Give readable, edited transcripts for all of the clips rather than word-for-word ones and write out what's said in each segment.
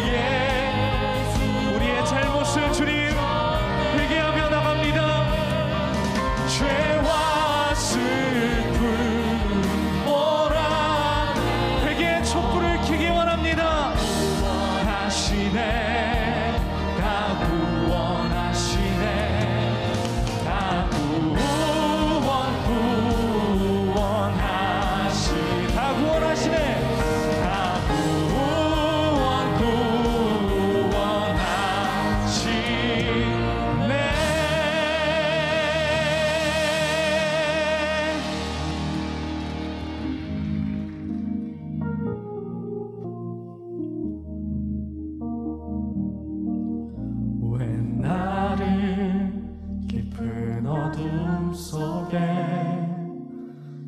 예수 우리의 잘못을 주님 회개하며 나갑니다. 죄와 슬픔 오라 회개의 촛불을 켜기 원합니다. 구원하시네 다 구원하시네 다 구원하시네 다 구원하시네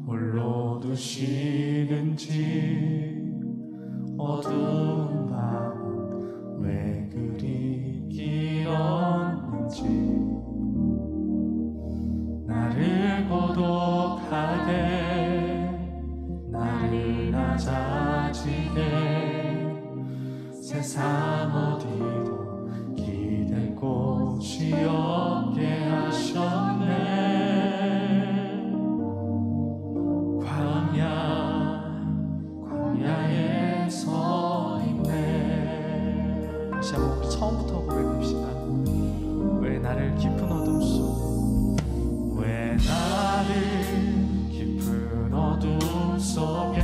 홀로 두시는지 어두운 밤은 왜 그리 길었는지 나를 고독하게 나를 낮아지게 세상 어디도 기댈 곳이 없게 하셨네. 광야에 서 있네. 다시 한번 우리 처음부터 고백합시다. 왜 나를 깊은 어둠 속 왜 나를 깊은 어둠 속에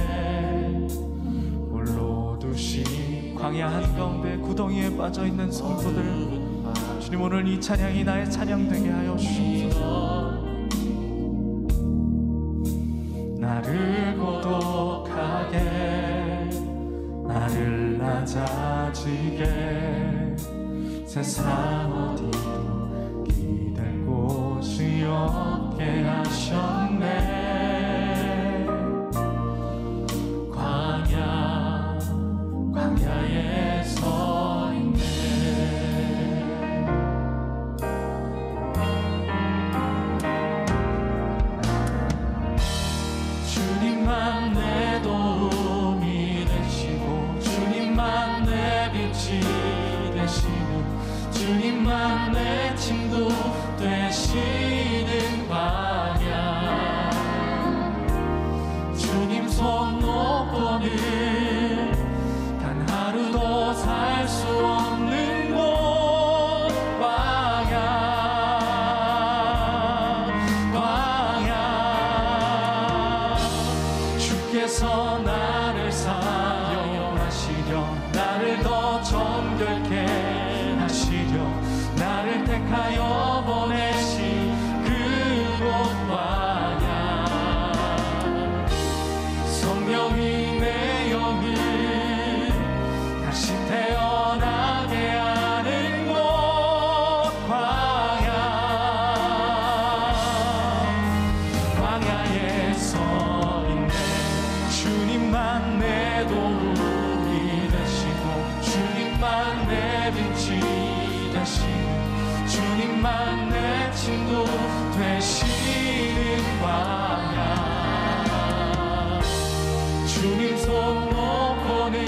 홀로 두신 광야 한가운데 구덩이에 빠져있는 성도들 주님 오늘 이 찬양이 나의 찬양 되게 하여 주옵소서. 나를 고독하게 나를 낮아지게 세상 어디도 기댈 곳이 없게 하셨네. 광야에 서 있네. 주님만 내 도움이 되시고 주님만 내 빛이 되시고 주님만 내 친구 되시는 광야 주님 손 놓고는 단 하루도 살 수 없는 곳 광야 주께서 나를 사용하시려 나를 더 정결케 하시려 나를 택하여 보내신 그곳 광야 성령이 내 영을 다시 태어나게 하는 곳 광야에 서 있네. 주님만 내 도움이 되시고 주님만 내 빛이 되시고 주님만 내 친구 되시는 광야 주님 손 놓고는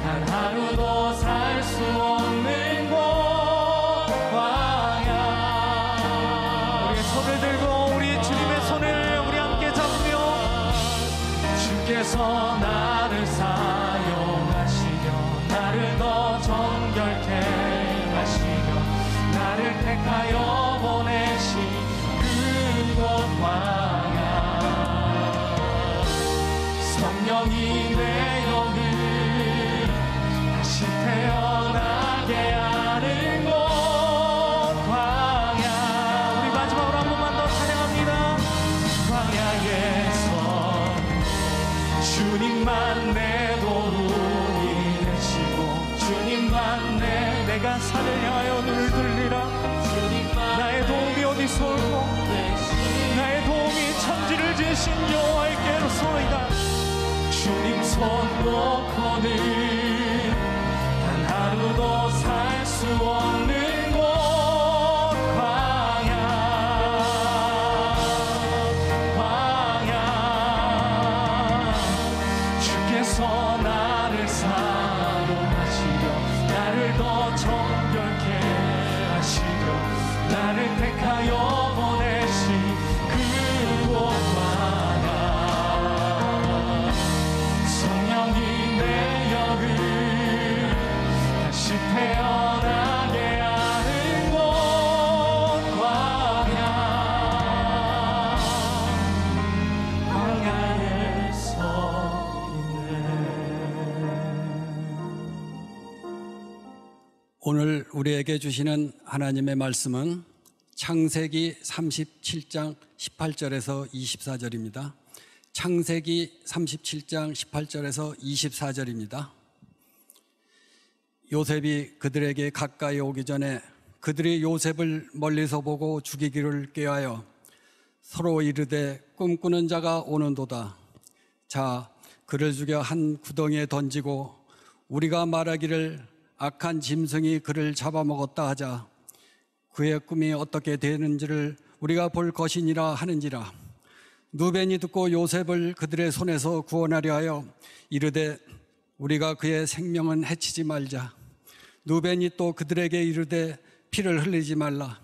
단 하루도 살 수 없는 곳 광야 우리 손을 들고 우리 주님의 손을 우리 함께 잡으며 주께서 나를 사용하시려 나를 더 정결케 하시려 나를 택하여 보내신 그곳 광야 성령이 내 영을 다시 태어나게 하는 곳 광야 우리 마지막으로 한 번만 더 찬양합니다. 광야에서 주님만 내 도움이 되시고 주님만 내가 산을 향하여 눈을 들리라. 나의 도움이 어디서 올고 나의 도움이 천지를 지으신 여호와께로서이다. 주님 손 놓고는 단 하루도 살 수 없는 곳 광야 주께서 나를 사용하시려 우리에게 주시는 하나님의 말씀은 창세기 37장 18절에서 24절입니다. 창세기 37장 18절에서 24절입니다. 요셉이 그들에게 가까이 오기 전에 그들이 요셉을 멀리서 보고 죽이기를 꾀하여 서로 이르되 꿈꾸는 자가 오는도다. 자, 그를 죽여 한 구덩이에 던지고 우리가 말하기를 악한 짐승이 그를 잡아먹었다 하자. 그의 꿈이 어떻게 되는지를 우리가 볼 것이니라 하는지라. 누벤이 듣고 요셉을 그들의 손에서 구원하려 하여 이르되 우리가 그의 생명은 해치지 말자. 누벤이 또 그들에게 이르되 피를 흘리지 말라.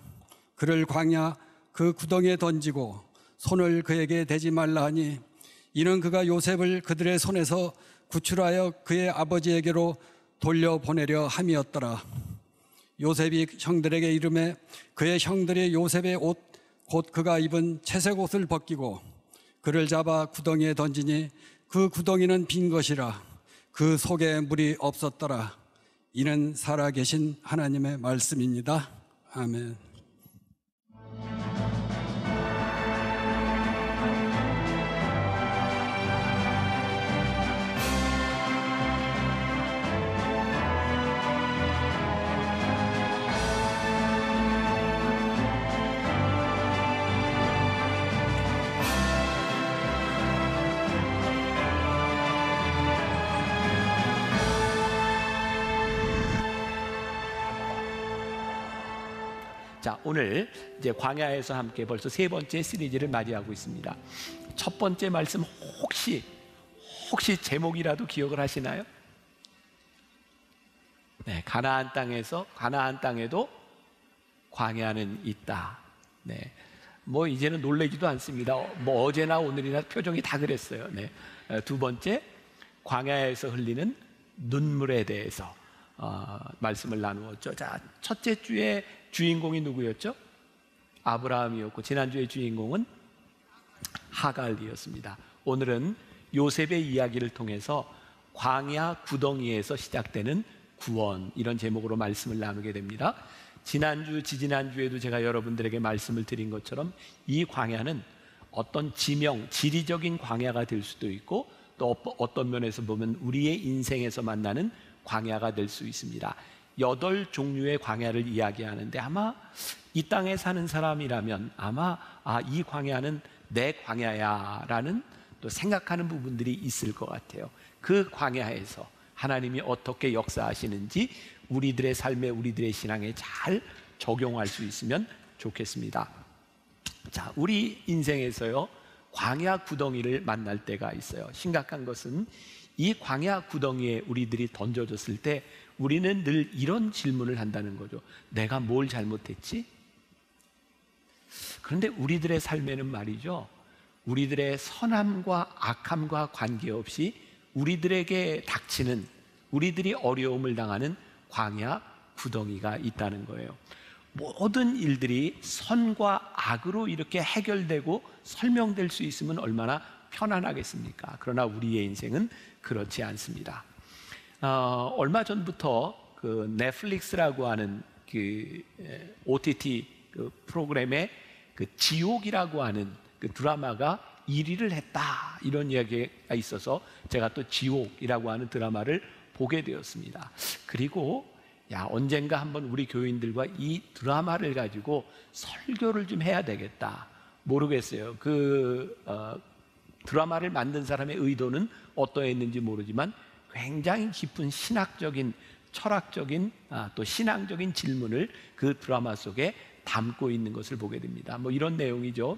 그를 광야 그 구덩이에 던지고 손을 그에게 대지 말라 하니 이는 그가 요셉을 그들의 손에서 구출하여 그의 아버지에게로 돌려보내려 함이었더라. 요셉이 형들에게 이르매 그의 형들이 요셉의 옷 곧 그가 입은 채색 옷을 벗기고 그를 잡아 구덩이에 던지니 그 구덩이는 빈 것이라. 그 속에 물이 없었더라. 이는 살아계신 하나님의 말씀입니다. 아멘. 자, 오늘 이제 광야에서 함께 벌써 세 번째 시리즈를 맞이하고 있습니다. 첫 번째 말씀 혹시 제목이라도 기억을 하시나요? 네, 가나안 땅에도 광야는 있다. 네, 뭐 이제는 놀라지도 않습니다. 뭐 어제나 오늘이나 표정이 다 그랬어요. 네, 두 번째 광야에서 흘리는 눈물에 대해서 말씀을 나누었죠. 자, 첫째 주에 주인공이 누구였죠? 아브라함이었고 지난주의 주인공은 하갈이었습니다. 오늘은 요셉의 이야기를 통해서 광야 구덩이에서 시작되는 구원, 이런 제목으로 말씀을 나누게 됩니다. 지난주, 지지난주에도 제가 여러분들에게 말씀을 드린 것처럼 이 광야는 어떤 지리적인 광야가 될 수도 있고 또 어떤 면에서 보면 우리의 인생에서 만나는 광야가 될 수 있습니다. 8종류의 광야를 이야기하는데 아마 이 땅에 사는 사람이라면 아마 이 광야는 내 광야야 라는 또 생각하는 부분들이 있을 것 같아요. 그 광야에서 하나님이 어떻게 역사하시는지 우리들의 삶에, 우리들의 신앙에 잘 적용할 수 있으면 좋겠습니다. 자, 우리 인생에서요 광야 구덩이를 만날 때가 있어요. 심각한 것은 이 광야 구덩이에 우리들이 던져졌을 때 우리는 늘 이런 질문을 한다는 거죠. 내가 뭘 잘못했지? 그런데 우리들의 삶에는 말이죠, 우리들의 선함과 악함과 관계없이 우리들에게 닥치는, 우리들이 어려움을 당하는 광야 구덩이가 있다는 거예요. 모든 일들이 선과 악으로 이렇게 해결되고 설명될 수 있으면 얼마나 편안하겠습니까? 그러나 우리의 인생은 그렇지 않습니다. 얼마 전부터 그 넷플릭스라고 하는 그 OTT 그 프로그램에 그 지옥이라고 하는 그 드라마가 1위를 했다, 이런 이야기가 있어서 제가 또 지옥이라고 하는 드라마를 보게 되었습니다. 그리고 언젠가 한번 우리 교인들과 이 드라마를 가지고 설교를 좀 해야 되겠다. 모르겠어요. 드라마를 만든 사람의 의도는 어떠했는지 모르지만 굉장히 깊은 신학적인, 철학적인, 또 신앙적인 질문을 그 드라마 속에 담고 있는 것을 보게 됩니다. 뭐 이런 내용이죠.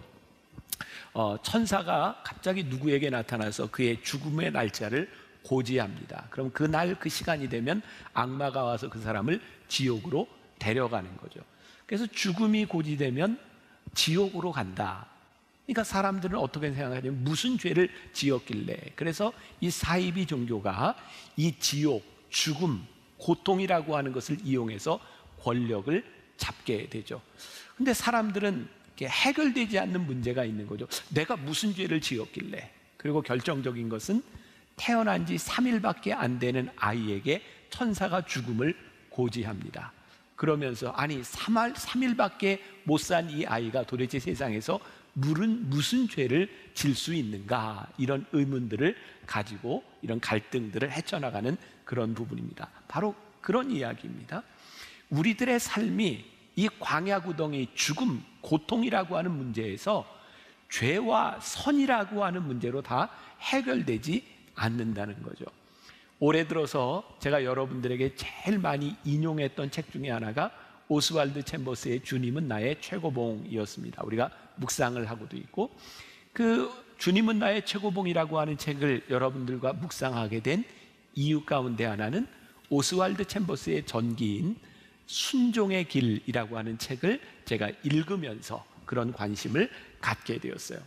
천사가 갑자기 누구에게 나타나서 그의 죽음의 날짜를 고지합니다. 그럼 그날 그 시간이 되면 악마가 와서 그 사람을 지옥으로 데려가는 거죠. 그래서 죽음이 고지되면 지옥으로 간다. 그러니까 사람들은 어떻게 생각하냐면 무슨 죄를 지었길래. 그래서 이 사이비 종교가 이 지옥, 죽음, 고통이라고 하는 것을 이용해서 권력을 잡게 되죠. 근데 사람들은 해결되지 않는 문제가 있는 거죠. 내가 무슨 죄를 지었길래. 그리고 결정적인 것은 태어난 지 3일밖에 안 되는 아이에게 천사가 죽음을 고지합니다. 그러면서 아니 3일밖에 못 산 이 아이가 도대체 세상에서 무슨 죄를 질 수 있는가, 이런 의문들을 가지고 이런 갈등들을 헤쳐나가는 그런 부분입니다. 바로 그런 이야기입니다. 우리들의 삶이 이 광야구덩이, 죽음, 고통이라고 하는 문제에서 죄와 선이라고 하는 문제로 다 해결되지 않는다는 거죠. 올해 들어서 제가 여러분들에게 제일 많이 인용했던 책 중에 하나가 오스왈드 챔버스의 주님은 나의 최고봉이었습니다. 우리가 묵상을 하고도 있고, 그 주님은 나의 최고봉이라고 하는 책을 여러분들과 묵상하게 된 이유 가운데 하나는 오스왈드 챔버스의 전기인 순종의 길이라고 하는 책을 제가 읽으면서 그런 관심을 갖게 되었어요.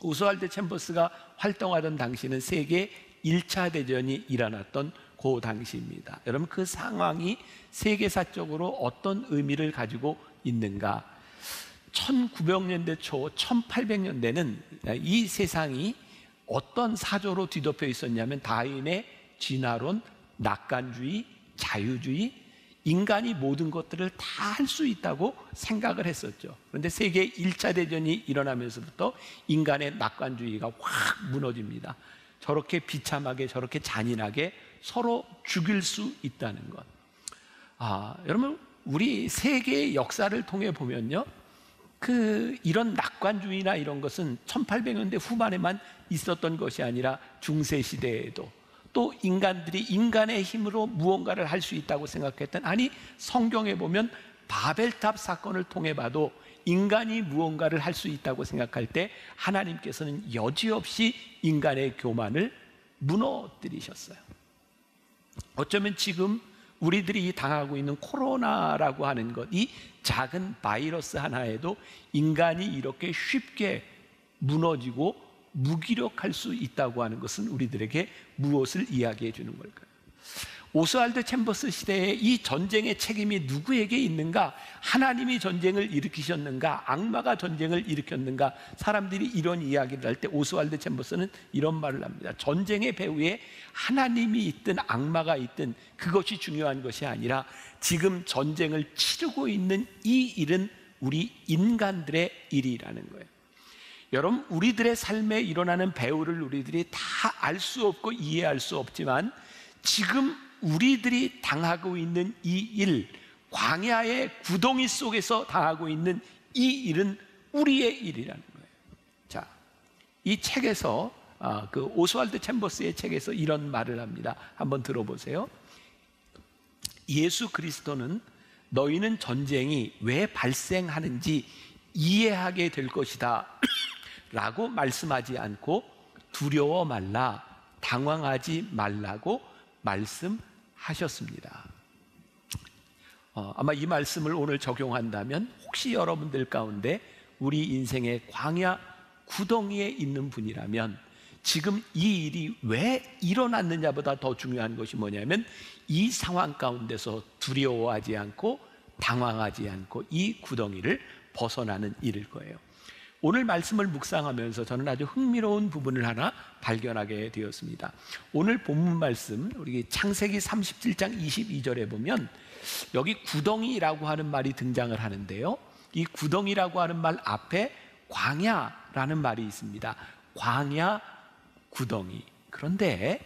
오스왈드 챔버스가 활동하던 당시는 세계 1차 대전이 일어났던 그 당시입니다. 여러분, 그 상황이 세계사적으로 어떤 의미를 가지고 있는가? 1900년대 초 1800년대는 이 세상이 어떤 사조로 뒤덮여 있었냐면 다윈의 진화론, 낙관주의, 자유주의, 인간이 모든 것들을 다 할 수 있다고 생각을 했었죠. 그런데 세계 1차 대전이 일어나면서부터 인간의 낙관주의가 확 무너집니다. 저렇게 비참하게, 저렇게 잔인하게 서로 죽일 수 있다는 것. 여러분, 우리 세계의 역사를 통해 보면요, 이런 낙관주의나 이런 것은 1800년대 후반에만 있었던 것이 아니라 중세시대에도, 또 인간들이 인간의 힘으로 무언가를 할 수 있다고 생각했던, 아니 성경에 보면 바벨탑 사건을 통해 봐도 인간이 무언가를 할 수 있다고 생각할 때 하나님께서는 여지없이 인간의 교만을 무너뜨리셨어요. 어쩌면 지금 우리들이 당하고 있는 코로나라고 하는 것, 이 작은 바이러스 하나에도 인간이 이렇게 쉽게 무너지고 무기력할 수 있다고 하는 것은 우리들에게 무엇을 이야기해 주는 걸까요? 오스왈드 챔버스 시대에 이 전쟁의 책임이 누구에게 있는가? 하나님이 전쟁을 일으키셨는가? 악마가 전쟁을 일으켰는가? 사람들이 이런 이야기를 할 때 오스왈드 챔버스는 이런 말을 합니다. 전쟁의 배후에 하나님이 있든 악마가 있든 그것이 중요한 것이 아니라 지금 전쟁을 치르고 있는 이 일은 우리 인간들의 일이라는 거예요. 여러분, 우리들의 삶에 일어나는 배후를 우리들이 다 알 수 없고 이해할 수 없지만 지금 우리들이 당하고 있는 이 일, 광야의 구덩이 속에서 당하고 있는 이 일은 우리의 일이라는 거예요. 자, 이 책에서 그 오스왈드 챔버스의 책에서 이런 말을 합니다. 한번 들어보세요. 예수 그리스도는 너희는 전쟁이 왜 발생하는지 이해하게 될 것이다 라고 말씀하지 않고 두려워 말라, 당황하지 말라고 말씀하셨습니다. 아마 이 말씀을 오늘 적용한다면 혹시 여러분들 가운데 우리 인생의 광야 구덩이에 있는 분이라면 지금 이 일이 왜 일어났느냐보다 더 중요한 것이 뭐냐면 이 상황 가운데서 두려워하지 않고 당황하지 않고 이 구덩이를 벗어나는 일일 거예요. 오늘 말씀을 묵상하면서 저는 아주 흥미로운 부분을 하나 발견하게 되었습니다. 오늘 본문 말씀, 우리 창세기 37장 22절에 보면 여기 구덩이라고 하는 말이 등장을 하는데요, 이 구덩이라고 하는 말 앞에 광야라는 말이 있습니다. 광야, 구덩이. 그런데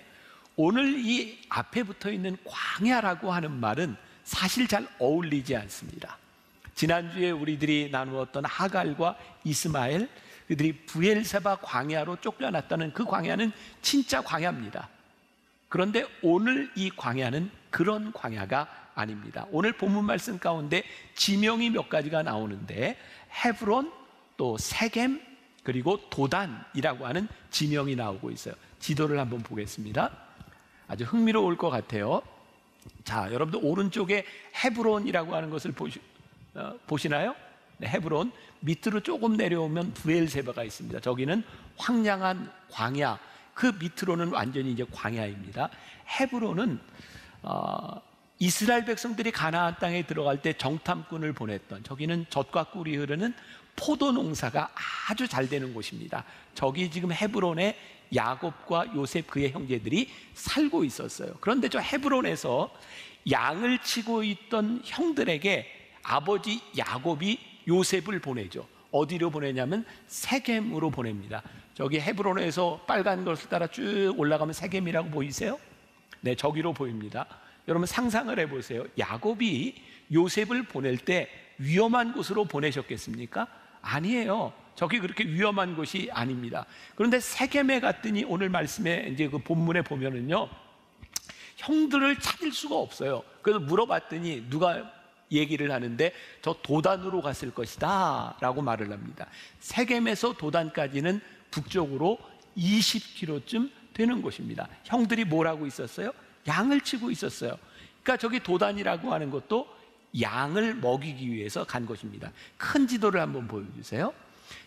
오늘 이 앞에 붙어 있는 광야라고 하는 말은 사실 잘 어울리지 않습니다. 지난주에 우리들이 나누었던 하갈과 이스마엘, 그들이 브엘세바 광야로 쫓겨났다는 그 광야는 진짜 광야입니다. 그런데 오늘 이 광야는 그런 광야가 아닙니다. 오늘 본문 말씀 가운데 지명이 몇 가지가 나오는데 헤브론, 또 세겜, 그리고 도단이라고 하는 지명이 나오고 있어요. 지도를 한번 보겠습니다. 아주 흥미로울 것 같아요. 자, 여러분들 오른쪽에 헤브론이라고 하는 것을 보시나요? 네, 헤브론 밑으로 조금 내려오면 브엘세바가 있습니다. 저기는 황량한 광야, 그 밑으로는 완전히 이제 광야입니다. 헤브론은 이스라엘 백성들이 가나안 땅에 들어갈 때 정탐꾼을 보냈던, 저기는 젖과 꿀이 흐르는 포도 농사가 아주 잘 되는 곳입니다. 저기 지금 헤브론에 야곱과 요셉 그의 형제들이 살고 있었어요. 그런데 저 헤브론에서 양을 치고 있던 형들에게 아버지 야곱이 요셉을 보내죠. 어디로 보내냐면 세겜으로 보냅니다. 저기 헤브론에서 빨간 것을 따라 쭉 올라가면 세겜이라고 보이세요? 네, 저기로 보입니다. 여러분 상상을 해보세요. 야곱이 요셉을 보낼 때 위험한 곳으로 보내셨겠습니까? 아니에요. 저기 그렇게 위험한 곳이 아닙니다. 그런데 세겜에 갔더니 오늘 말씀에 이제 그 본문에 보면은요, 형들을 찾을 수가 없어요. 그래서 물어봤더니 누가 얘기를 하는데 저 도단으로 갔을 것이다 라고 말을 합니다. 세겜에서 도단까지는 북쪽으로 20km쯤 되는 곳입니다. 형들이 뭘 하고 있었어요? 양을 치고 있었어요. 그러니까 저기 도단이라고 하는 것도 양을 먹이기 위해서 간 것입니다. 큰 지도를 한번 보여주세요.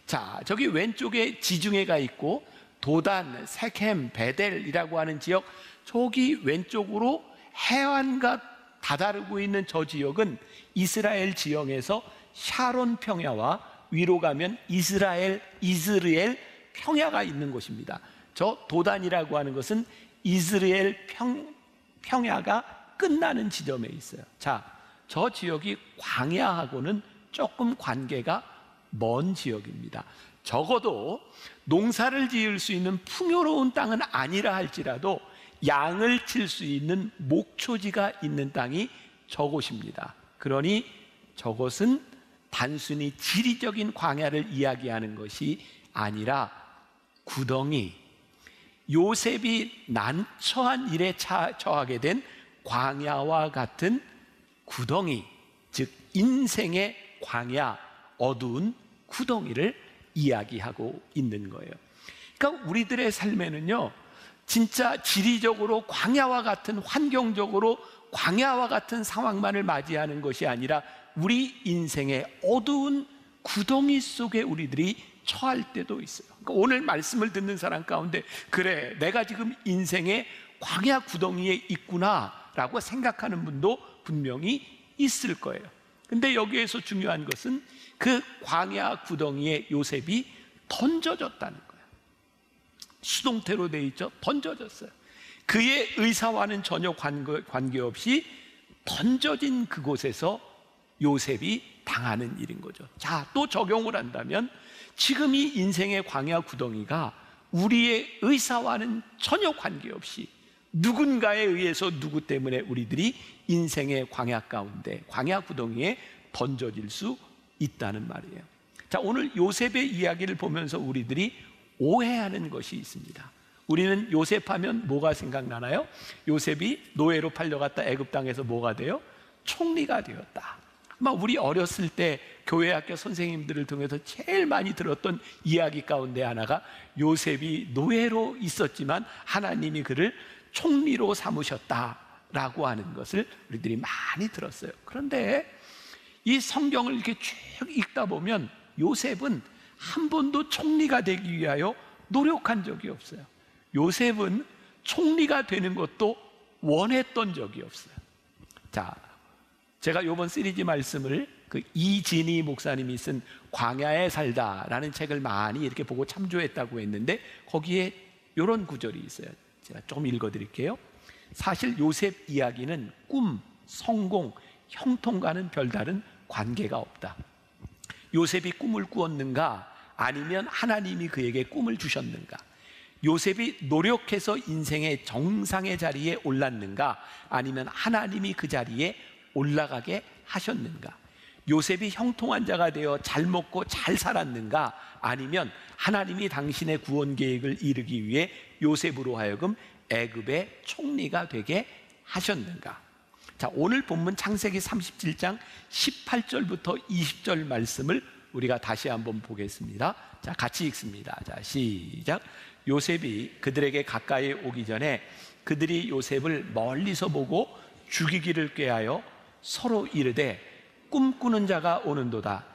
자, 저기 왼쪽에 지중해가 있고 도단, 세겜, 베델이라고 하는 지역, 저기 왼쪽으로 해안과 다다르고 있는 저 지역은 이스라엘 지형에서 샤론 평야와 위로 가면 이스라엘 평야가 있는 곳입니다. 저 도단이라고 하는 것은 이스라엘 평야가 끝나는 지점에 있어요. 자, 저 지역이 광야하고는 조금 관계가 먼 지역입니다. 적어도 농사를 지을 수 있는 풍요로운 땅은 아니라 할지라도 양을 칠 수 있는 목초지가 있는 땅이 저곳입니다. 그러니 저것은 단순히 지리적인 광야를 이야기하는 것이 아니라 구덩이, 요셉이 난처한 일에 처하게 된 광야와 같은 구덩이, 즉 인생의 광야, 어두운 구덩이를 이야기하고 있는 거예요. 그러니까 우리들의 삶에는요, 진짜 지리적으로 광야와 같은, 환경적으로 광야와 같은 상황만을 맞이하는 것이 아니라 우리 인생의 어두운 구덩이 속에 우리들이 처할 때도 있어요. 그러니까 오늘 말씀을 듣는 사람 가운데, 그래, 내가 지금 인생의 광야 구덩이에 있구나 라고 생각하는 분도 분명히 있을 거예요. 근데 여기에서 중요한 것은 그 광야 구덩이에 요셉이 던져졌다는 거예요. 수동태로 되어 있죠. 던져졌어요. 그의 의사와는 전혀 관계없이 던져진 그곳에서 요셉이 당하는 일인 거죠. 자, 또 적용을 한다면 지금 이 인생의 광야 구덩이가 우리의 의사와는 전혀 관계없이 누군가에 의해서 누구 때문에 우리들이 인생의 광야 가운데, 광야 구덩이에 던져질 수 있다는 말이에요. 자, 오늘 요셉의 이야기를 보면서 우리들이 오해하는 것이 있습니다. 우리는 요셉하면 뭐가 생각나나요? 요셉이 노예로 팔려갔다 애굽 땅에서 뭐가 돼요? 총리가 되었다. 아마 우리 어렸을 때 교회 학교 선생님들을 통해서 제일 많이 들었던 이야기 가운데 하나가 요셉이 노예로 있었지만 하나님이 그를 총리로 삼으셨다라고 하는 것을 우리들이 많이 들었어요. 그런데 이 성경을 이렇게 쭉 읽다 보면 요셉은 한 번도 총리가 되기 위하여 노력한 적이 없어요. 요셉은 총리가 되는 것도 원했던 적이 없어요. 자, 제가 이번 시리즈 말씀을 그 이진희 목사님이 쓴 광야에 살다라는 책을 많이 이렇게 보고 참조했다고 했는데 거기에 이런 구절이 있어요. 제가 조금 읽어드릴게요. 사실 요셉 이야기는 꿈, 성공, 형통과는 별다른 관계가 없다. 요셉이 꿈을 꾸었는가? 아니면 하나님이 그에게 꿈을 주셨는가? 요셉이 노력해서 인생의 정상의 자리에 올랐는가? 아니면 하나님이 그 자리에 올라가게 하셨는가? 요셉이 형통한 자가 되어 잘 먹고 잘 살았는가? 아니면 하나님이 당신의 구원 계획을 이루기 위해 요셉으로 하여금 애굽의 총리가 되게 하셨는가? 자, 오늘 본문 창세기 37장 18절부터 20절 말씀을 우리가 다시 한번 보겠습니다. 자, 같이 읽습니다. 자, 시작. 요셉이 그들에게 가까이 오기 전에 그들이 요셉을 멀리서 보고 죽이기를 꾀하여 서로 이르되 꿈꾸는 자가 오는도다.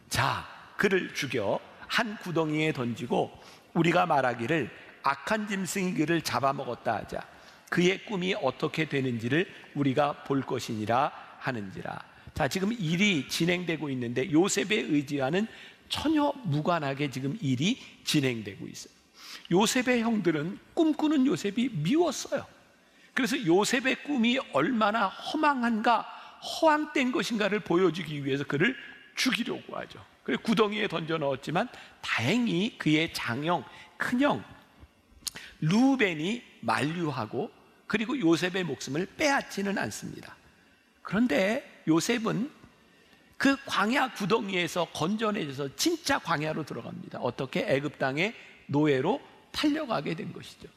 자, 그를 죽여 한 구덩이에 던지고 우리가 말하기를 악한 짐승이 그를 잡아먹었다 하자. 그의 꿈이 어떻게 되는지를 우리가 볼 것이니라 하는지라. 자, 지금 일이 진행되고 있는데 요셉의 의지와는 전혀 무관하게 지금 일이 진행되고 있어요. 요셉의 형들은 꿈꾸는 요셉이 미웠어요. 그래서 요셉의 꿈이 얼마나 허망한가, 허황된 것인가를 보여주기 위해서 그를 죽이려고 하죠. 그래서 구덩이에 던져 넣었지만 다행히 그의 장형, 큰형 루벤이 만류하고 그리고 요셉의 목숨을 빼앗지는 않습니다. 그런데 요셉은 그 광야 구덩이에서 건져내져서 진짜 광야로 들어갑니다. 어떻게? 애굽 땅의 노예로 팔려가게 된 것이죠.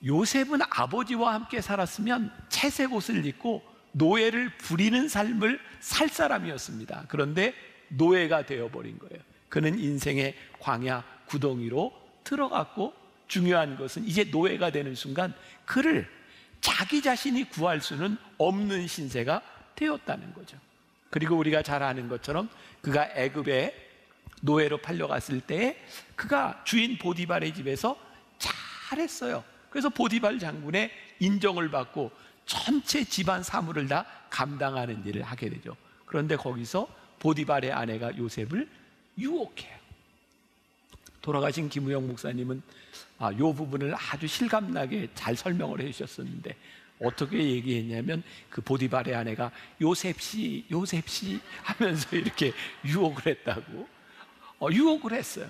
요셉은 아버지와 함께 살았으면 채색 옷을 입고 노예를 부리는 삶을 살 사람이었습니다. 그런데 노예가 되어버린 거예요. 그는 인생의 광야 구덩이로 들어갔고, 중요한 것은 이제 노예가 되는 순간 그를 자기 자신이 구할 수는 없는 신세가 되었다는 거죠. 그리고 우리가 잘 아는 것처럼 그가 애굽에 노예로 팔려갔을 때 그가 주인 보디발의 집에서 잘했어요. 그래서 보디발 장군의 인정을 받고 전체 집안 사물을 다 감당하는 일을 하게 되죠. 그런데 거기서 보디발의 아내가 요셉을 유혹해요. 돌아가신 김우영 목사님은 이 부분을 아주 실감나게 잘 설명을 해주셨었는데, 어떻게 얘기했냐면 그 보디발의 아내가 요셉씨 하면서 이렇게 유혹을 했다고. 유혹을 했어요.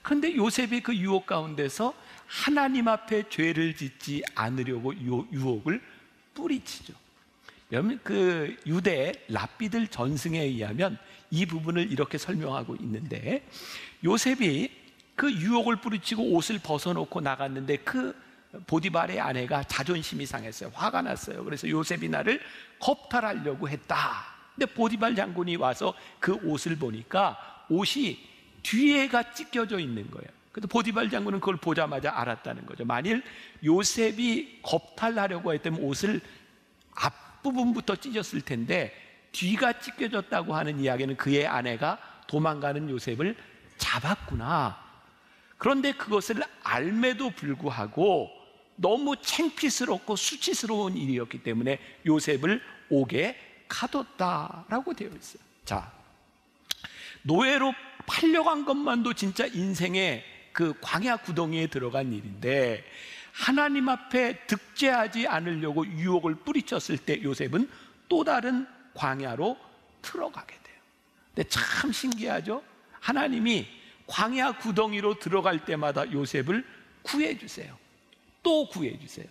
그런데 요셉이 그 유혹 가운데서 하나님 앞에 죄를 짓지 않으려고 유혹을 뿌리치죠. 여러분, 그 유대 랍비들 전승에 의하면 이 부분을 이렇게 설명하고 있는데, 요셉이 그 유혹을 뿌리치고 옷을 벗어놓고 나갔는데 그 보디발의 아내가 자존심이 상했어요. 화가 났어요. 그래서 요셉이 나를 겁탈하려고 했다. 근데 보디발 장군이 와서 그 옷을 보니까 옷이 뒤에가 찢겨져 있는 거예요. 그래서 보디발 장군은 그걸 보자마자 알았다는 거죠. 만일 요셉이 겁탈하려고 했다면 옷을 앞부분부터 찢었을 텐데, 뒤가 찢겨졌다고 하는 이야기는 그의 아내가 도망가는 요셉을 잡았구나. 그런데 그것을 알매도 불구하고 너무 창피스럽고 수치스러운 일이었기 때문에 요셉을 옥에 가뒀다라고 되어 있어요. 자, 노예로 팔려간 것만도 진짜 인생의 그 광야 구덩이에 들어간 일인데, 하나님 앞에 득죄하지 않으려고 유혹을 뿌리쳤을 때 요셉은 또 다른 광야로 들어가게 돼요. 근데 참 신기하죠? 하나님이 광야 구덩이로 들어갈 때마다 요셉을 구해주세요. 또 구해주세요.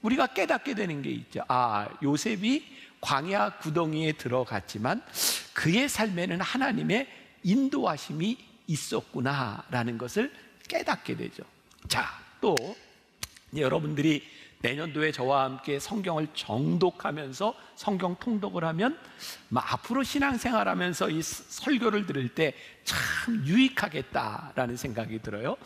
우리가 깨닫게 되는 게 있죠. 요셉이 광야 구덩이에 들어갔지만 그의 삶에는 하나님의 인도하심이 있었구나라는 것을 깨닫게 되죠. 자, 또 여러분들이 내년도에 저와 함께 성경을 정독하면서 성경 통독을 하면 앞으로 신앙생활하면서 이 설교를 들을 때 참 유익하겠다라는 생각이 들어요.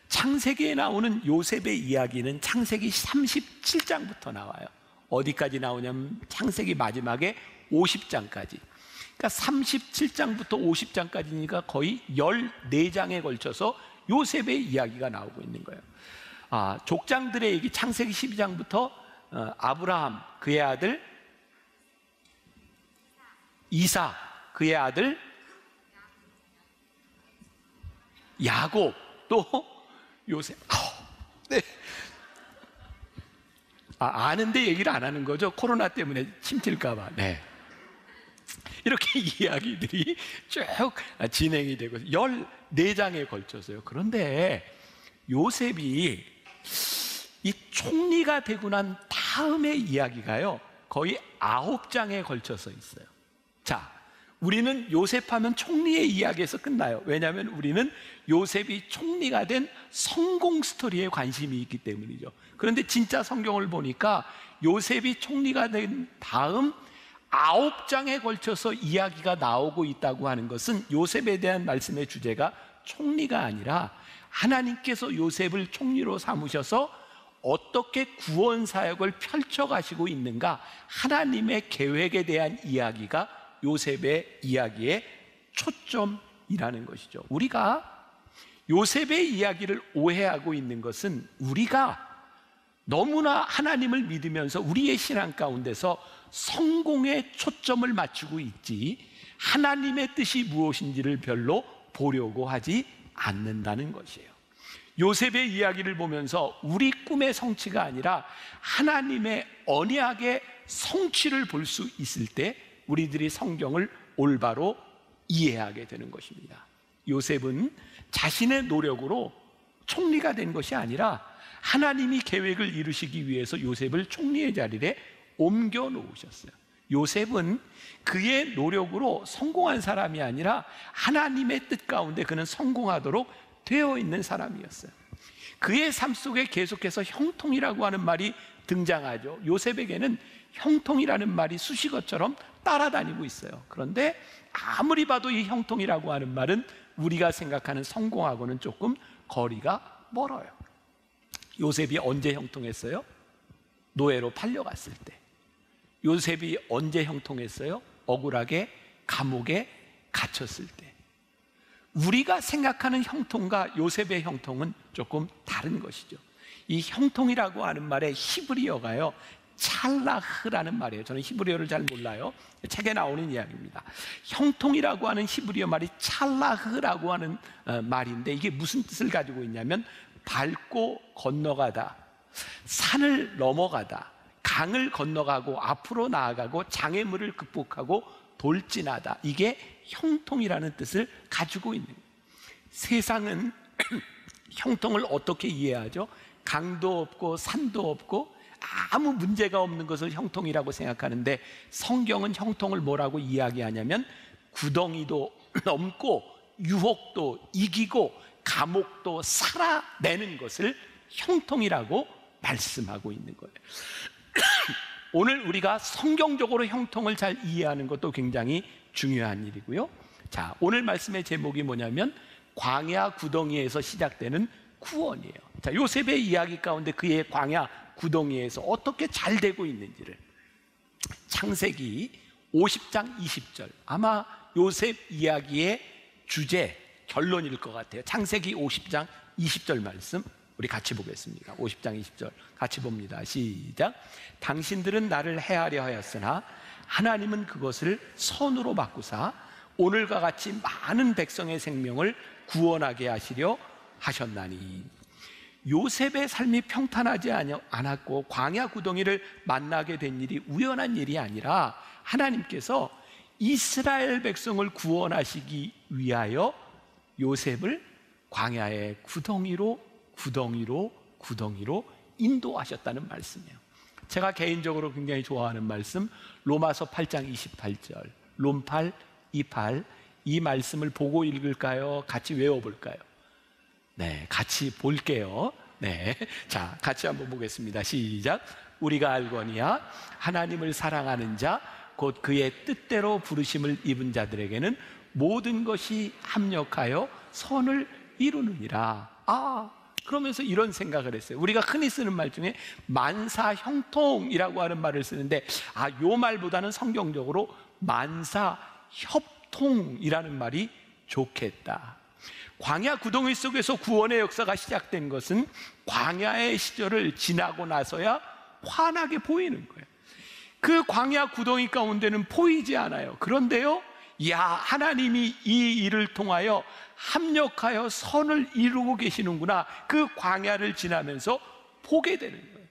창세기에 나오는 요셉의 이야기는 창세기 37장부터 나와요. 어디까지 나오냐면 창세기 마지막에 50장까지. 그러니까 37장부터 50장까지니까 거의 14장에 걸쳐서 요셉의 이야기가 나오고 있는 거예요. 족장들의 얘기, 창세기 12장부터 아브라함, 그의 아들 이삭, 그의 아들 야곱, 또 요셉. 네. 아는데 얘기를 안 하는 거죠. 코로나 때문에 침튈까 봐. 네. 이렇게 이야기들이 쭉 진행이 되고 14장에 걸쳐서요. 그런데 요셉이 이 총리가 되고 난 다음의 이야기가요, 거의 9장에 걸쳐서 있어요. 자, 우리는 요셉하면 총리의 이야기에서 끝나요. 왜냐하면 우리는 요셉이 총리가 된 성공 스토리에 관심이 있기 때문이죠. 그런데 진짜 성경을 보니까 요셉이 총리가 된 다음 9장에 걸쳐서 이야기가 나오고 있다고 하는 것은 요셉에 대한 말씀의 주제가 총리가 아니라 하나님께서 요셉을 총리로 삼으셔서 어떻게 구원 사역을 펼쳐가시고 있는가, 하나님의 계획에 대한 이야기가 요셉의 이야기의 초점이라는 것이죠. 우리가 요셉의 이야기를 오해하고 있는 것은 우리가 너무나 하나님을 믿으면서 우리의 신앙 가운데서 성공에 초점을 맞추고 있지 하나님의 뜻이 무엇인지를 별로 보려고 하지 않는다는 것이에요. 요셉의 이야기를 보면서 우리 꿈의 성취가 아니라 하나님의 언약의 성취를 볼 수 있을 때 우리들이 성경을 올바로 이해하게 되는 것입니다. 요셉은 자신의 노력으로 총리가 된 것이 아니라 하나님이 계획을 이루시기 위해서 요셉을 총리의 자리에 옮겨 놓으셨어요. 요셉은 그의 노력으로 성공한 사람이 아니라 하나님의 뜻 가운데 그는 성공하도록 되어 있는 사람이었어요. 그의 삶 속에 계속해서 형통이라고 하는 말이 등장하죠. 요셉에게는 형통이라는 말이 수식어처럼 따라다니고 있어요. 그런데 아무리 봐도 이 형통이라고 하는 말은 우리가 생각하는 성공하고는 조금 거리가 멀어요. 요셉이 언제 형통했어요? 노예로 팔려갔을 때. 요셉이 언제 형통했어요? 억울하게 감옥에 갇혔을 때. 우리가 생각하는 형통과 요셉의 형통은 조금 다른 것이죠. 이 형통이라고 하는 말의 히브리어가요, 찰라흐라는 말이에요. 저는 히브리어를 잘 몰라요. 책에 나오는 이야기입니다. 형통이라고 하는 히브리어 말이 찰라흐라고 하는 말인데, 이게 무슨 뜻을 가지고 있냐면 밟고 건너가다, 산을 넘어가다, 강을 건너가고 앞으로 나아가고 장애물을 극복하고 돌진하다. 이게 형통이라는 뜻을 가지고 있는 거예요. 세상은 형통을 어떻게 이해하죠? 강도 없고 산도 없고 아무 문제가 없는 것을 형통이라고 생각하는데, 성경은 형통을 뭐라고 이야기하냐면 구덩이도 넘고 유혹도 이기고 감옥도 살아내는 것을 형통이라고 말씀하고 있는 거예요. 오늘 우리가 성경적으로 형통을 잘 이해하는 것도 굉장히 중요한 일이고요. 자, 오늘 말씀의 제목이 뭐냐면 광야 구덩이에서 시작되는 구원이에요. 자, 요셉의 이야기 가운데 그의 광야 구덩이에서 어떻게 잘 되고 있는지를, 창세기 50장 20절, 아마 요셉 이야기의 주제 결론일 것 같아요. 창세기 50장 20절 말씀 우리 같이 보겠습니다. 50장 20절 같이 봅니다. 시작. 당신들은 나를 해하려 하였으나 하나님은 그것을 선으로 바꾸사 오늘과 같이 많은 백성의 생명을 구원하게 하시려 하셨나니. 요셉의 삶이 평탄하지 않았고 광야 구덩이를 만나게 된 일이 우연한 일이 아니라 하나님께서 이스라엘 백성을 구원하시기 위하여 요셉을 광야의 구덩이로 인도하셨다는 말씀이에요. 제가 개인적으로 굉장히 좋아하는 말씀, 로마서 8장 28절, 롬8, 28, 이 말씀을 보고 읽을까요? 같이 외워볼까요? 네, 같이 볼게요. 네, 자, 같이 한번 보겠습니다. 시작. 우리가 알거니와 하나님을 사랑하는 자, 곧 그의 뜻대로 부르심을 입은 자들에게는 모든 것이 합력하여 선을 이루느니라. 그러면서 이런 생각을 했어요. 우리가 흔히 쓰는 말 중에 만사형통이라고 하는 말을 쓰는데, 요 말보다는 성경적으로 만사협통이라는 말이 좋겠다. 광야 구덩이 속에서 구원의 역사가 시작된 것은 광야의 시절을 지나고 나서야 환하게 보이는 거예요. 그 광야 구덩이 가운데는 보이지 않아요. 그런데요, 하나님이 이 일을 통하여 합력하여 선을 이루고 계시는구나, 그 광야를 지나면서 보게 되는 거예요.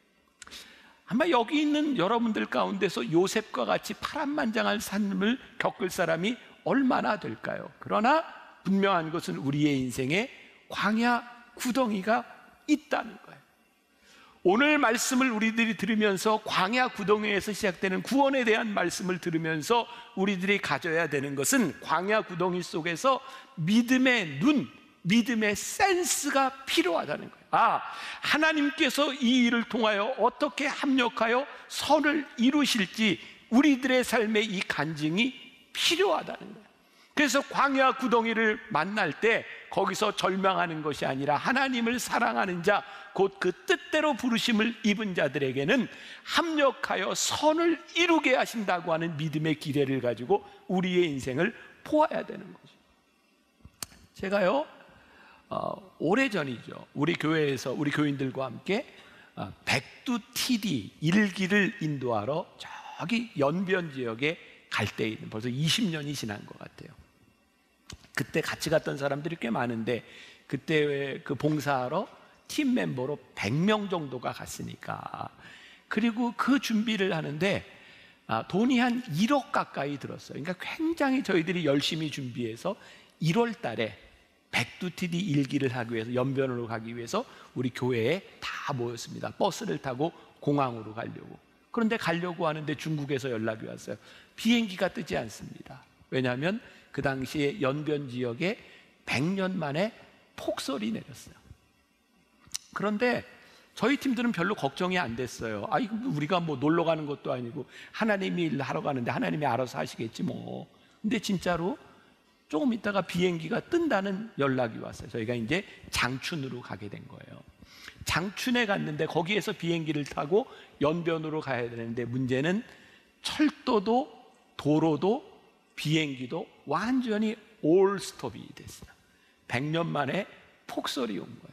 아마 여기 있는 여러분들 가운데서 요셉과 같이 파란만장한 삶을 겪을 사람이 얼마나 될까요? 그러나 분명한 것은 우리의 인생에 광야 구덩이가 있다는 거예요. 오늘 말씀을 우리들이 들으면서 광야 구덩이에서 시작되는 구원에 대한 말씀을 들으면서 우리들이 가져야 되는 것은 광야 구덩이 속에서 믿음의 눈, 믿음의 센스가 필요하다는 거예요. 하나님께서 이 일을 통하여 어떻게 합력하여 선을 이루실지 우리들의 삶에 이 간증이 필요하다는 거예요. 그래서 광야 구덩이를 만날 때 거기서 절망하는 것이 아니라 하나님을 사랑하는 자, 곧 그 뜻대로 부르심을 입은 자들에게는 합력하여 선을 이루게 하신다고 하는 믿음의 기대를 가지고 우리의 인생을 보아야 되는 거죠. 제가요, 오래전이죠, 우리 교회에서 우리 교인들과 함께 백두-TD 일기를 인도하러 저기 연변 지역에 갈 때 있는, 벌써 20년이 지난 것 같아요. 그때 같이 갔던 사람들이 꽤 많은데 그때 그 봉사하러 팀 멤버로 100명 정도가 갔으니까. 그리고 그 준비를 하는데 돈이 한 1억 가까이 들었어요. 그러니까 굉장히 저희들이 열심히 준비해서 1월 달에 백두티디 일기를 하기 위해서, 연변으로 가기 위해서 우리 교회에 다 모였습니다. 버스를 타고 공항으로 가려고. 그런데 가려고 하는데 중국에서 연락이 왔어요. 비행기가 뜨지 않습니다. 왜냐하면 그 당시에 연변 지역에 100년 만에 폭설이 내렸어요. 그런데 저희 팀들은 별로 걱정이 안 됐어요. 이거 우리가 뭐 놀러 가는 것도 아니고 하나님이 일 하러 가는데 하나님이 알아서 하시겠지 뭐. 근데 진짜로 조금 있다가 비행기가 뜬다는 연락이 왔어요. 저희가 이제 장춘으로 가게 된 거예요. 장춘에 갔는데 거기에서 비행기를 타고 연변으로 가야 되는데 문제는 철도도 도로도 비행기도 완전히 올 스톱이 됐어요. 100년 만에 폭설이 온 거예요.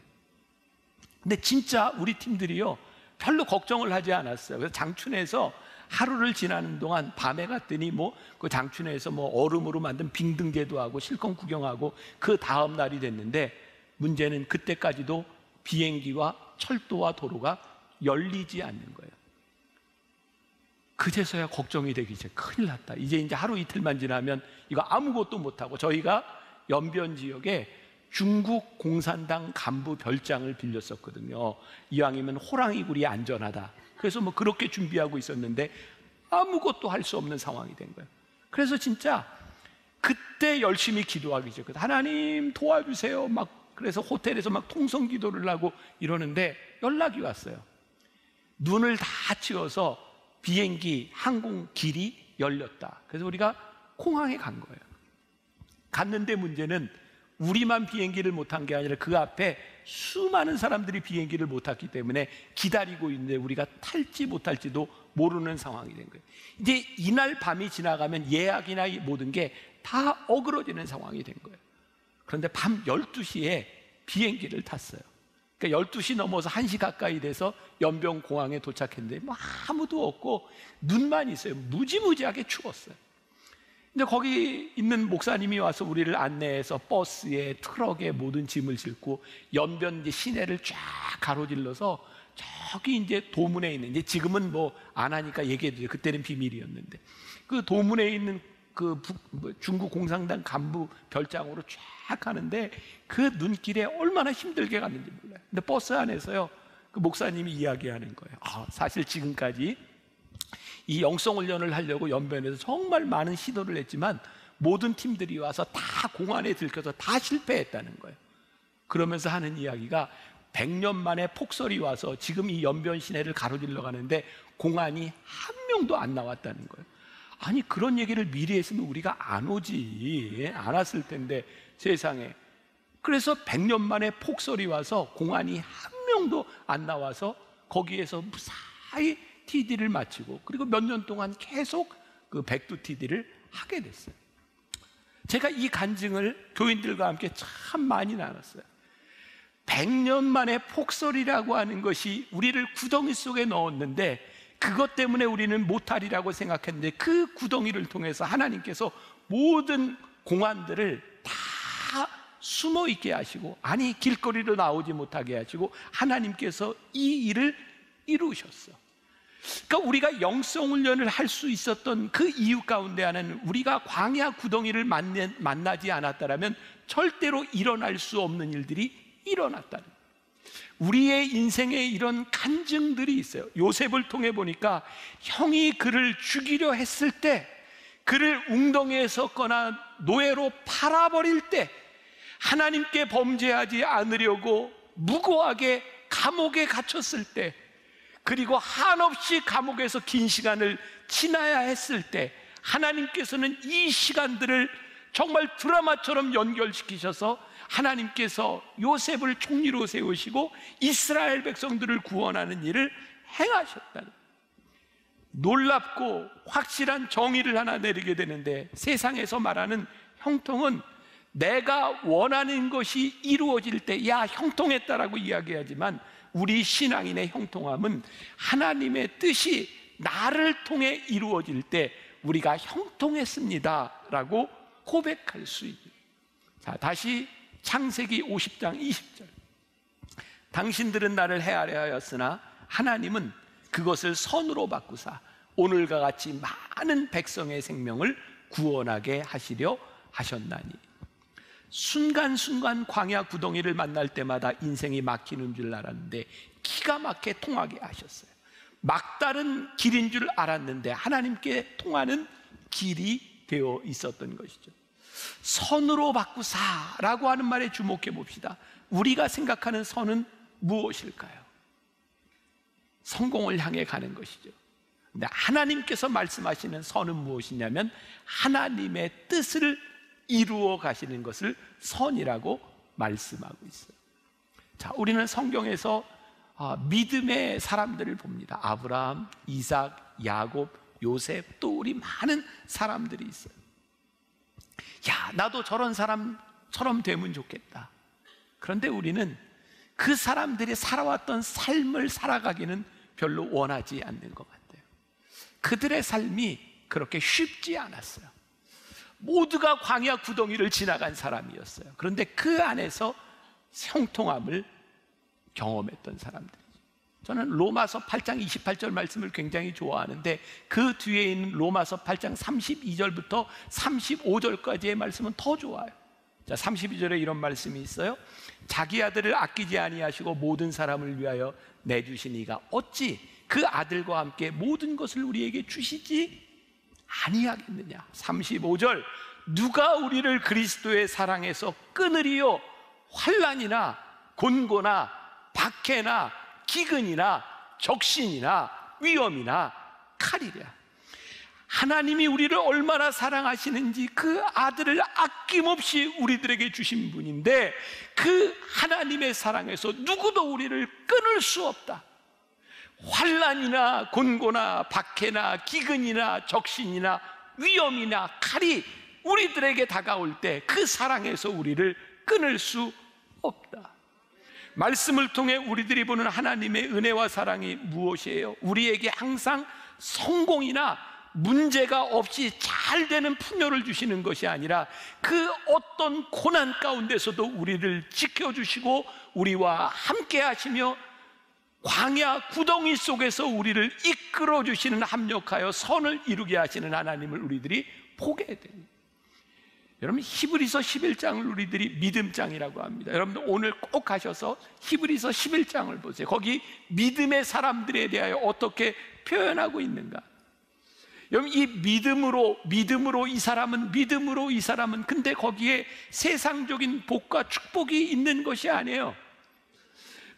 근데 진짜 우리 팀들이요 별로 걱정을 하지 않았어요. 그래서 장춘에서 하루를 지나는 동안 밤에 갔더니 그 장춘에서 얼음으로 만든 빙등제도 하고 실컷 구경하고 그 다음 날이 됐는데 문제는 그때까지도 비행기와 철도와 도로가 열리지 않는 거예요. 그제서야 걱정이 되기 시작해요. 큰일 났다. 이제 하루 이틀만 지나면 이거 아무것도 못하고. 저희가 연변 지역에 중국 공산당 간부 별장을 빌렸었거든요. 이왕이면 호랑이굴이 안전하다. 그래서 그렇게 준비하고 있었는데 아무것도 할 수 없는 상황이 된 거예요. 그래서 진짜 그때 열심히 기도하기 시작했어요. 하나님 도와주세요. 그래서 호텔에서 통성 기도를 하고 이러는데 연락이 왔어요. 눈을 다 치워서 비행기 항공 길이 열렸다. 그래서 우리가 공항에 간 거예요. 갔는데 문제는 우리만 비행기를 못한 게 아니라 그 앞에 수많은 사람들이 비행기를 못 탔기 때문에 기다리고 있는데 우리가 탈지 못할지도 모르는 상황이 된 거예요. 이제 이날 밤이 지나가면 예약이나 모든 게 다 어그러지는 상황이 된 거예요. 그런데 밤 12시에 비행기를 탔어요. 그러니까 12시 넘어서 1시 가까이 돼서 연변공항에 도착했는데 아무도 없고 눈만 있어요. 무지무지하게 추웠어요. 근데 거기 있는 목사님이 와서 우리를 안내해서 버스에 트럭에 모든 짐을 싣고 연변 시내를 쫙 가로질러서 저기 도문에 있는, 지금은 안 하니까 얘기해도 그때는 비밀이었는데 그 도문에 있는 그 중국 공산당 간부 별장으로 쫙 가는데 그 눈길에 얼마나 힘들게 갔는지 몰라요. 근데 버스 안에서요 그 목사님이 이야기하는 거예요. 사실 지금까지 이 영성훈련을 하려고 연변에서 정말 많은 시도를 했지만 모든 팀들이 와서 다 공안에 들켜서 다 실패했다는 거예요. 그러면서 하는 이야기가 100년 만에 폭설이 와서 지금 이 연변 시내를 가로질러 가는데 공안이 한 명도 안 나왔다는 거예요. 아니 그런 얘기를 미리 했으면 우리가 안 오지, 안 왔을 텐데 세상에. 그래서 100년 만에 폭설이 와서 공안이 한 명도 안 나와서 거기에서 무사히 TD를 마치고 그리고 몇 년 동안 계속 그 백두 TD를 하게 됐어요. 제가 이 간증을 교인들과 함께 참 많이 나눴어요. 100년 만에 폭설이라고 하는 것이 우리를 구덩이 속에 넣었는데 그것 때문에 우리는 못하리라고 생각했는데 그 구덩이를 통해서 하나님께서 모든 공안들을 다 숨어 있게 하시고, 아니 길거리로 나오지 못하게 하시고 하나님께서 이 일을 이루셨어. 그러니까 우리가 영성훈련을 할 수 있었던 그 이유 가운데 하나는 우리가 광야 구덩이를 만나지 않았다면 절대로 일어날 수 없는 일들이 일어났다는 거예요. 우리의 인생에 이런 간증들이 있어요. 요셉을 통해 보니까 형이 그를 죽이려 했을 때, 그를 웅덩이에 섰거나 노예로 팔아버릴 때, 하나님께 범죄하지 않으려고 무고하게 감옥에 갇혔을 때, 그리고 한없이 감옥에서 긴 시간을 지나야 했을 때 하나님께서는 이 시간들을 정말 드라마처럼 연결시키셔서 하나님께서 요셉을 총리로 세우시고 이스라엘 백성들을 구원하는 일을 행하셨다는, 놀랍고 확실한 정의를 하나 내리게 되는데, 세상에서 말하는 형통은 내가 원하는 것이 이루어질 때 야 형통했다라고 이야기하지만, 우리 신앙인의 형통함은 하나님의 뜻이 나를 통해 이루어질 때 우리가 형통했습니다 라고 고백할 수 있는. 자, 다시 창세기 50장 20절. 당신들은 나를 헤아려 하였으나 하나님은 그것을 선으로 바꾸사 오늘과 같이 많은 백성의 생명을 구원하게 하시려 하셨나니. 순간순간 광야 구덩이를 만날 때마다 인생이 막히는 줄 알았는데 기가 막히게 통하게 하셨어요. 막다른 길인 줄 알았는데 하나님께 통하는 길이 되어 있었던 것이죠. 선으로 바꾸사라고 하는 말에 주목해 봅시다. 우리가 생각하는 선은 무엇일까요? 성공을 향해 가는 것이죠. 근데 하나님께서 말씀하시는 선은 무엇이냐면 하나님의 뜻을 이루어 가시는 것을 선이라고 말씀하고 있어요. 자, 우리는 성경에서 믿음의 사람들을 봅니다. 아브라함, 이삭, 야곱, 요셉, 또 우리 많은 사람들이 있어요. 야, 나도 저런 사람처럼 되면 좋겠다. 그런데 우리는 그 사람들이 살아왔던 삶을 살아가기는 별로 원하지 않는 것 같아요. 그들의 삶이 그렇게 쉽지 않았어요. 모두가 광야 구덩이를 지나간 사람이었어요. 그런데 그 안에서 형통함을 경험했던 사람들이죠. 저는 로마서 8장 28절 말씀을 굉장히 좋아하는데 그 뒤에 있는 로마서 8장 32절부터 35절까지의 말씀은 더 좋아요. 자, 32절에 이런 말씀이 있어요. 자기 아들을 아끼지 아니하시고 모든 사람을 위하여 내주신 이가 어찌 그 아들과 함께 모든 것을 우리에게 주시지 아니하겠느냐. 35절, 누가 우리를 그리스도의 사랑에서 끊으리요? 환난이나 곤고나 박해나 기근이나 적신이나 위험이나 칼이랴. 하나님이 우리를 얼마나 사랑하시는지 그 아들을 아낌없이 우리들에게 주신 분인데 그 하나님의 사랑에서 누구도 우리를 끊을 수 없다. 환난이나 곤고나 박해나 기근이나 적신이나 위험이나 칼이 우리들에게 다가올 때 그 사랑에서 우리를 끊을 수 없다. 말씀을 통해 우리들이 보는 하나님의 은혜와 사랑이 무엇이에요? 우리에게 항상 성공이나 문제가 없이 잘 되는 풍요를 주시는 것이 아니라 그 어떤 고난 가운데서도 우리를 지켜주시고 우리와 함께 하시며 광야 구덩이 속에서 우리를 이끌어 주시는, 합력하여 선을 이루게 하시는 하나님을 우리들이 보게 됩니다. 여러분, 히브리서 11장을 우리들이 믿음장이라고 합니다. 여러분들 오늘 꼭 가셔서 히브리서 11장을 보세요. 거기 믿음의 사람들에 대하여 어떻게 표현하고 있는가. 여러분, 이 믿음으로 이 사람은 근데 거기에 세상적인 복과 축복이 있는 것이 아니에요.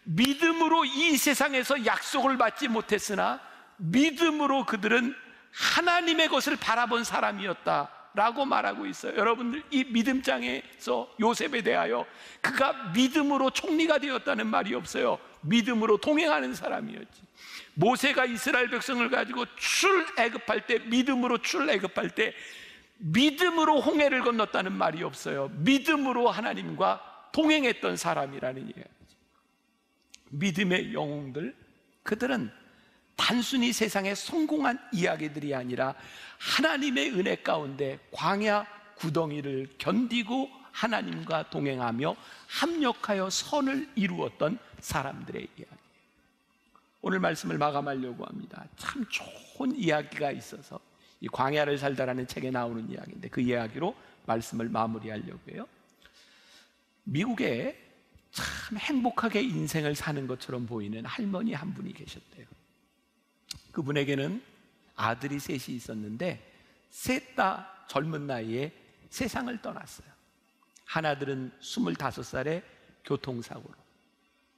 믿음으로 이 세상에서 약속을 받지 못했으나 믿음으로 그들은 하나님의 것을 바라본 사람이었다라고 말하고 있어요. 여러분들, 이 믿음장에서 요셉에 대하여 그가 믿음으로 총리가 되었다는 말이 없어요. 믿음으로 동행하는 사람이었지. 모세가 이스라엘 백성을 가지고 출애굽할 때, 믿음으로 출애굽할 때 믿음으로 홍해를 건넜다는 말이 없어요. 믿음으로 하나님과 동행했던 사람이라는 얘기예요. 믿음의 영웅들, 그들은 단순히 세상에 성공한 이야기들이 아니라 하나님의 은혜 가운데 광야 구덩이를 견디고 하나님과 동행하며 합력하여 선을 이루었던 사람들의 이야기. 오늘 말씀을 마감하려고 합니다. 참 좋은 이야기가 있어서 이 광야를 살다라는 책에 나오는 이야기인데 그 이야기로 말씀을 마무리하려고 해요. 미국에 참 행복하게 인생을 사는 것처럼 보이는 할머니 한 분이 계셨대요. 그분에게는 아들이 셋이 있었는데 셋 다 젊은 나이에 세상을 떠났어요. 하나들은 25살에 교통사고로,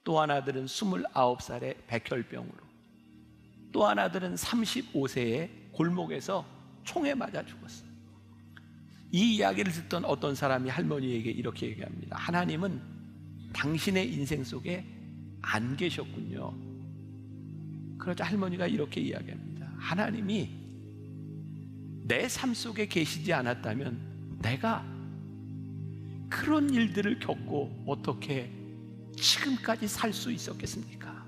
또 하나들은 29살에 백혈병으로, 또 하나들은 35세에 골목에서 총에 맞아 죽었어요. 이 이야기를 듣던 어떤 사람이 할머니에게 이렇게 얘기합니다. 하나님은 당신의 인생 속에 안 계셨군요. 그러자 할머니가 이렇게 이야기합니다. 하나님이 내 삶 속에 계시지 않았다면 내가 그런 일들을 겪고 어떻게 지금까지 살 수 있었겠습니까?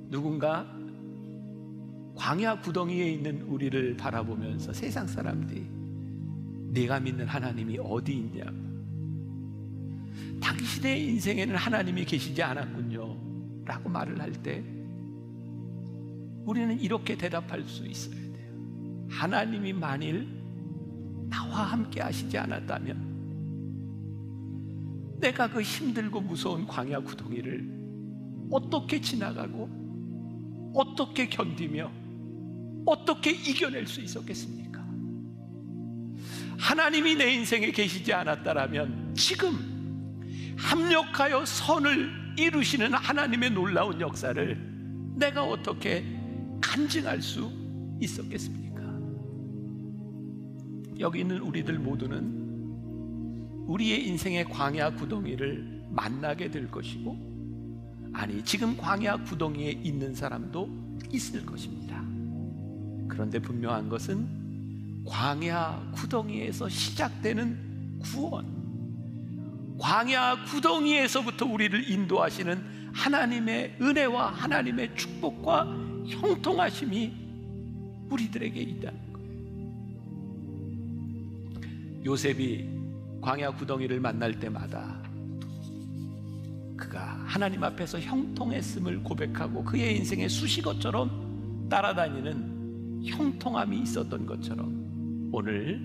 누군가 광야 구덩이에 있는 우리를 바라보면서 세상 사람들이 내가 믿는 하나님이 어디 있냐? 당신의 인생에는 하나님이 계시지 않았군요 라고 말을 할 때 우리는 이렇게 대답할 수 있어야 돼요. 하나님이 만일 나와 함께 하시지 않았다면 내가 그 힘들고 무서운 광야 구덩이를 어떻게 지나가고 어떻게 견디며 어떻게 이겨낼 수 있었겠습니까? 하나님이 내 인생에 계시지 않았다면 지금 합력하여 선을 이루시는 하나님의 놀라운 역사를 내가 어떻게 간증할 수 있었겠습니까? 여기 있는 우리들 모두는 우리의 인생의 광야 구덩이를 만나게 될 것이고, 아니 지금 광야 구덩이에 있는 사람도 있을 것입니다. 그런데 분명한 것은 광야 구덩이에서 시작되는 구원, 광야 구덩이에서부터 우리를 인도하시는 하나님의 은혜와 하나님의 축복과 형통하심이 우리들에게 있다는 거예요. 요셉이 광야 구덩이를 만날 때마다 그가 하나님 앞에서 형통했음을 고백하고 그의 인생의 수식어처럼 따라다니는 형통함이 있었던 것처럼 오늘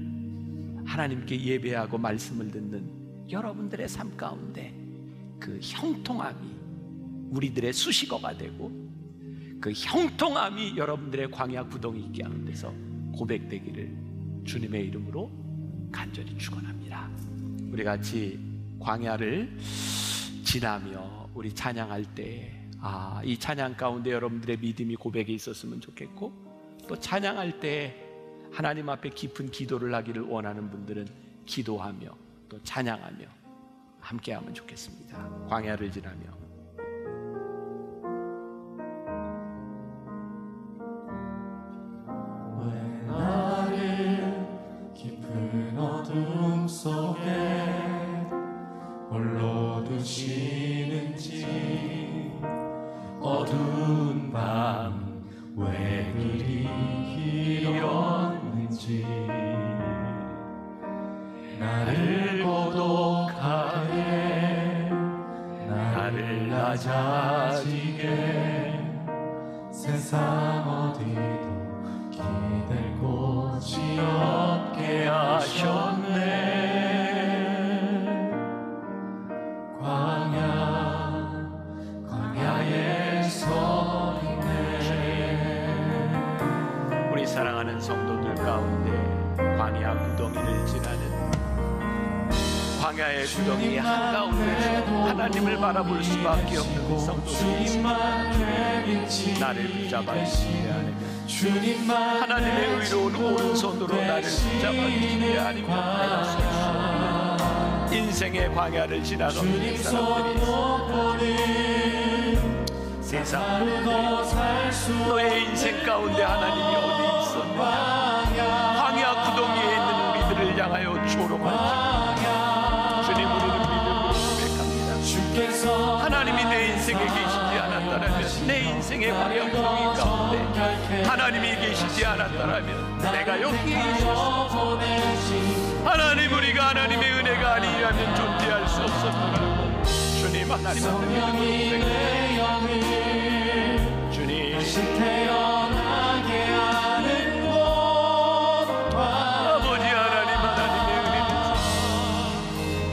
하나님께 예배하고 말씀을 듣는 여러분들의 삶 가운데 그 형통함이 우리들의 수식어가 되고 그 형통함이 여러분들의 광야 구덩이 가운데서 고백되기를 주님의 이름으로 간절히 축원합니다. 우리 같이 광야를 지나며 우리 찬양할 때 이 찬양 가운데 여러분들의 믿음이 고백이 있었으면 좋겠고, 또 찬양할 때 하나님 앞에 깊은 기도를 하기를 원하는 분들은 기도하며 또 찬양하며 함께하면 좋겠습니다. 광야를 지나며 왜 나를 깊은 어둠 속에 홀로 두시는지, 어두운 밤 왜 그리 길었는지, 나를 고독하게 나를 낮아지게 세상 어디도 기댈 곳이 없게 하셨네. 광야에 서 있네. 우리 사랑하는 성도들 가운데 광야 구덩이를 지나는 광야의 구덩이 한가운데서 하나님을 바라볼 수밖에 없는 성도들이 나를 붙잡아 주시지 않으면, 하나님의 의로운 오른손으로 나를 붙잡아 주시지 않으면 내가 설 수 없는 인생의 광야를 지나가는 사람들이 있습니다. 세상 너의 인생 가운데 하나님이 어디 있었느냐, 광야 구덩이에 있는 우리들을 향하여 조롱하시고 주님, 우리는 믿음으로 고백합니다. 하나님이 내 인생에 계시지 않았다면, 내 인생의 광야 구덩이 가운데 하나님이 계시지 않았다면 내가 여기에 있을 수 없습니다. 하나님, 우리가 하나님의 은혜가 아니라면 존재할 수 없었더라고. 주님, 하나님 앞에 믿음으로 고백합니다. 주님, 태어나게 하는 아버지 하나님, 하나님의 은혜는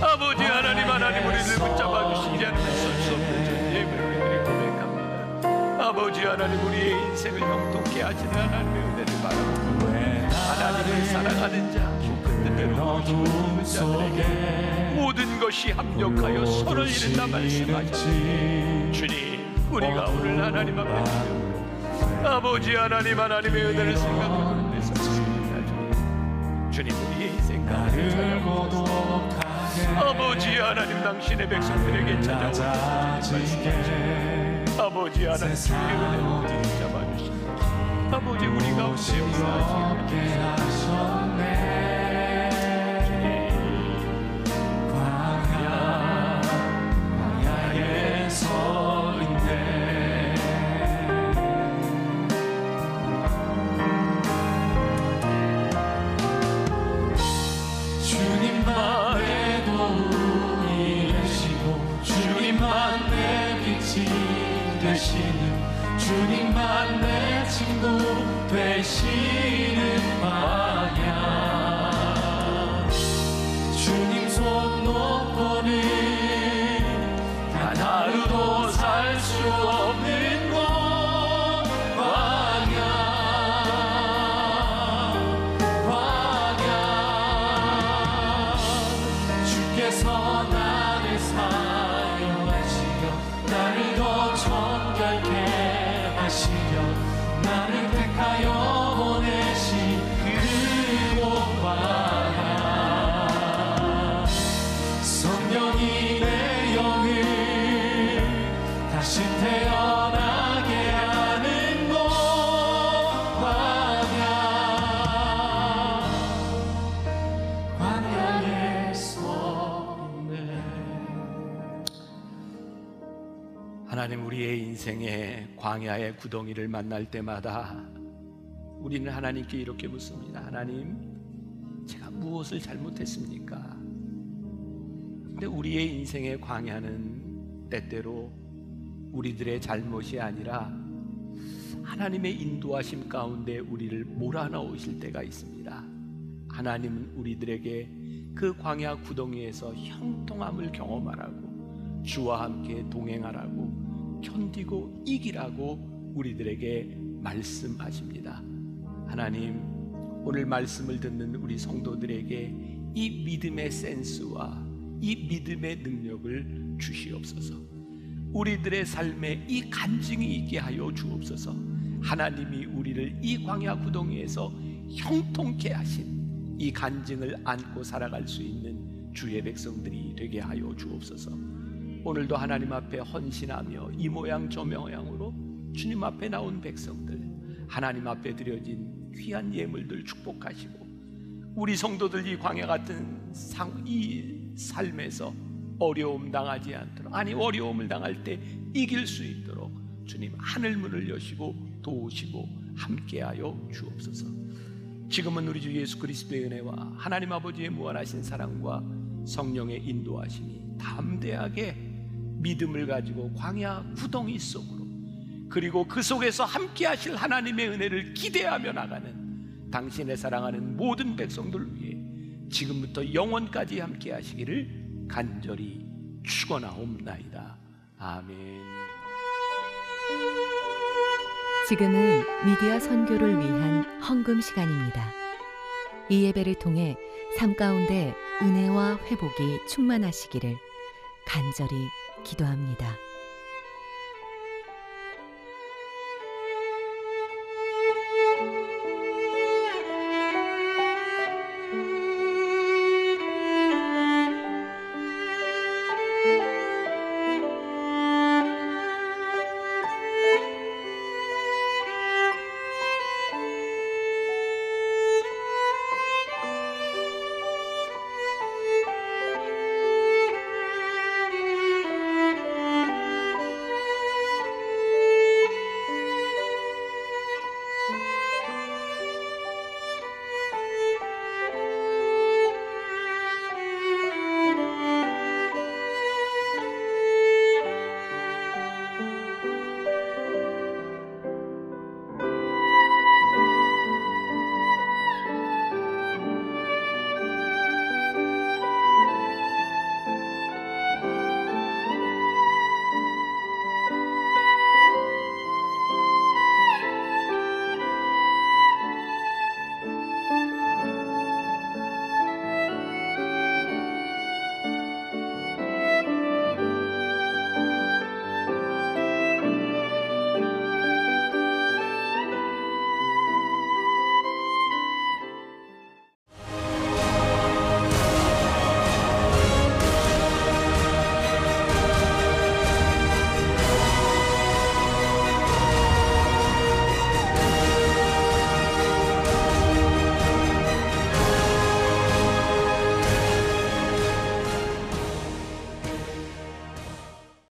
아버지 하나님, 하나님 우리를 붙잡아 주시지 않으면 설 수 없는 존재임을 우리들이 고백합니다. 아버지 하나님, 우리의 인생을 형통케 하시는 하나님의 은혜를 바라보고 하나님을 사랑하는 자, 그들을 어두운 자들에게 모든 것이 합력하여 선을 이룬다 말씀하셨습니다. 주님, 우리가 오늘 하나님 앞에 아버지 하나님, 하나님의 은혜를 생각하고 내 섰습니다. 주님, 우리의 인생 가운데 찾아오소서. 아버지 하나님, 당신의 백성들에게 찾아오시는 아버지 하나님, 주의 은혜로 붙잡아주시옵소서. 아버지, 우리 가운데 역사하시옵소서. 광야에 서 있네. 주님만 내 친구 되시는 광야. 주님 손 놓고는 단 하루도 살 수 없는 곳 광야. 주께서 나를 사용하시며 나를 더 정결케 하시며 나를 택하여 보내신 그곳 광야. 성령이 내 영을 다시 태어나게 하는 곳 광야. 광야에 서 있네. 하나님, 우리의 인생에 광야의 구덩이를 만날 때마다 우리는 하나님께 이렇게 묻습니다. 하나님, 제가 무엇을 잘못했습니까? 근데 우리의 인생의 광야는 때때로 우리들의 잘못이 아니라 하나님의 인도하심 가운데 우리를 몰아넣으실 때가 있습니다. 하나님은 우리들에게 그 광야 구덩이에서 형통함을 경험하라고, 주와 함께 동행하라고, 견디고 이기라고 우리들에게 말씀하십니다. 하나님, 오늘 말씀을 듣는 우리 성도들에게 이 믿음의 센스와 이 믿음의 능력을 주시옵소서. 우리들의 삶에 이 간증이 있게 하여 주옵소서. 하나님이 우리를 이 광야 구덩이에서 형통케 하신 이 간증을 안고 살아갈 수 있는 주의 백성들이 되게 하여 주옵소서. 오늘도 하나님 앞에 헌신하며 이 모양 저 모양으로 주님 앞에 나온 백성들, 하나님 앞에 드려진 귀한 예물들 축복하시고, 우리 성도들 이 광야 같은 이 삶에서 어려움 당하지 않도록, 아니 어려움을 당할 때 이길 수 있도록 주님 하늘문을 여시고 도우시고 함께하여 주옵소서. 지금은 우리 주 예수 그리스도의 은혜와 하나님 아버지의 무한하신 사랑과 성령의 인도하심이 담대하게 믿음을 가지고 광야 구덩이 속으로, 그리고 그 속에서 함께 하실 하나님의 은혜를 기대하며 나가는 당신의 사랑하는 모든 백성들 위해 지금부터 영원까지 함께 하시기를 간절히 축원하옵나이다. 아멘. 지금은 미디어 선교를 위한 헌금 시간입니다. 이 예배를 통해 삶 가운데 은혜와 회복이 충만하시기를 간절히 기도합니다.